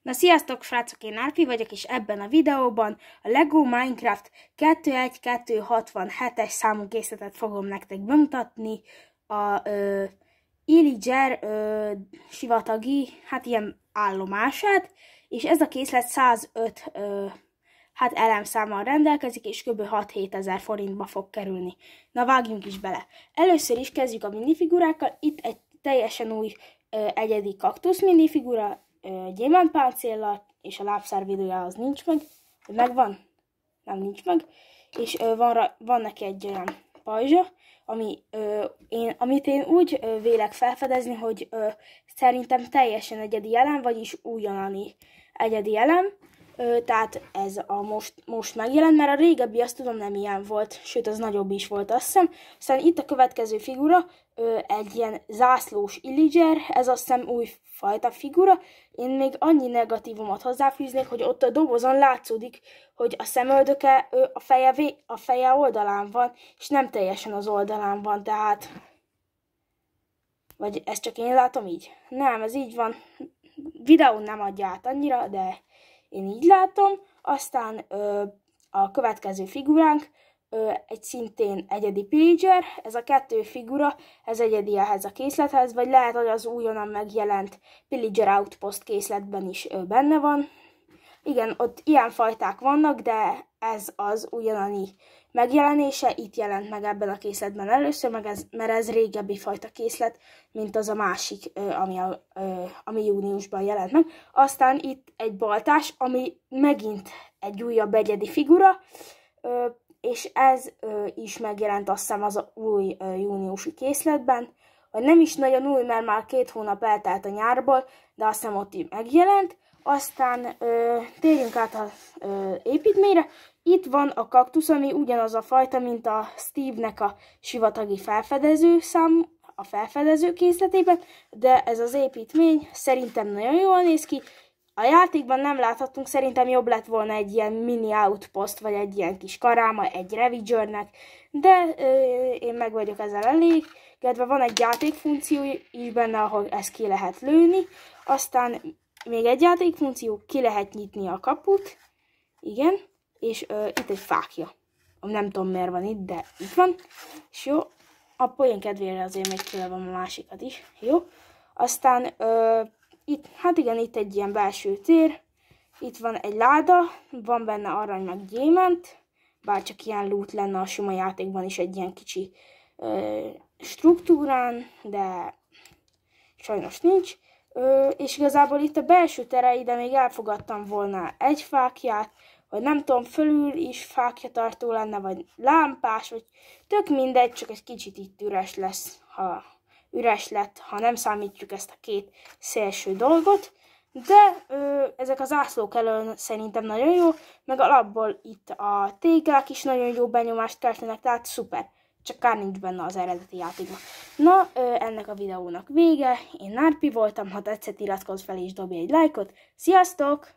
Na sziasztok, srácok, én Árpi vagyok, és ebben a videóban a LEGO Minecraft 2.1.2.67-es számú készletet fogom nektek bemutatni. A Illager sivatagi, hát ilyen állomását, és ez a készlet 105 elemszámmal rendelkezik, és kb. 6-7 ezer forintba fog kerülni. Na vágjunk is bele. Először is kezdjük a minifigurákkal. Itt egy teljesen új egyedi kaktusz minifigura, gyémántpáncéllal, és a lábszárvédője az nincs meg. Megvan? Nem, nincs meg. És van neki egy olyan pajzsa, amit én úgy vélek felfedezni, hogy szerintem teljesen egyedi elem, vagyis ugyanannyi egyedi elem. Tehát ez a most megjelent, mert a régebbi azt tudom nem ilyen volt, sőt az nagyobb is volt, azt hiszem. Aztán itt a következő figura, egy ilyen zászlós Illager, ez azt hiszem új fajta figura. Én még annyi negatívumot hozzáfűznék, hogy ott a dobozon látszódik, hogy a szemöldöke a feje oldalán van, és nem teljesen az oldalán van, tehát... Vagy ezt csak én látom így? Nem, ez így van. Videón nem adja át annyira, de én így látom. Aztán a következő figuránk, egy szintén egyedi Pillager, ez a kettő figura, ez egyedi ehhez a készlethez, vagy lehet, hogy az újonnan megjelent Pillager Outpost készletben is benne van. Igen, ott ilyen fajták vannak, de ez az ugyanannyi megjelenése, itt jelent meg ebben a készletben először, mert ez régebbi fajta készlet, mint az a másik, ami júniusban jelent meg. Aztán itt egy baltás, ami megint egy újabb egyedi figura, és ez is megjelent azt hiszem az új júniusi készletben, vagy nem is nagyon új, mert már 2 hónap eltelt a nyárból, de azt hiszem ott megjelent. Aztán térjünk át az építményre. Itt van a kaktusz, ami ugyanaz a fajta, mint a Steve-nek a sivatagi felfedező a felfedező készletében, de ez az építmény szerintem nagyon jól néz ki. A játékban nem láthattunk, szerintem jobb lett volna egy ilyen mini outpost, vagy egy ilyen kis karáma, egy Ravagernek, de én meg vagyok ezzel elégedve. Van egy játékfunkció is benne, ahol ezt ki lehet lőni, aztán még egy játékfunkció, ki lehet nyitni a kaput, igen, és itt egy fákja, nem tudom miért van itt, de itt van, és jó, a poén kedvére azért még kilövöm a másikat is, jó, aztán itt, hát igen, itt egy ilyen belső tér, itt van egy láda, van benne arany meg gyémánt, bár csak ilyen loot lenne a sima játékban is egy ilyen kicsi struktúrán, de sajnos nincs. És igazából itt a belső tereide még elfogadtam volna egy fákját, vagy nem tudom, fölül is fákjatartó lenne, vagy lámpás, vagy tök mindegy, csak egy kicsit itt üres lesz, üres lett, ha nem számítjuk ezt a két szélső dolgot, de ezek az zászlók elől szerintem nagyon jó, meg alapból itt a téglák is nagyon jó benyomást keltenek, tehát szuper. Csak kár nincs benne az eredeti játékban. Na, ennek a videónak vége. Én Nárpi voltam, ha tetszett, iratkozz fel és dobj egy lájkot. Sziasztok!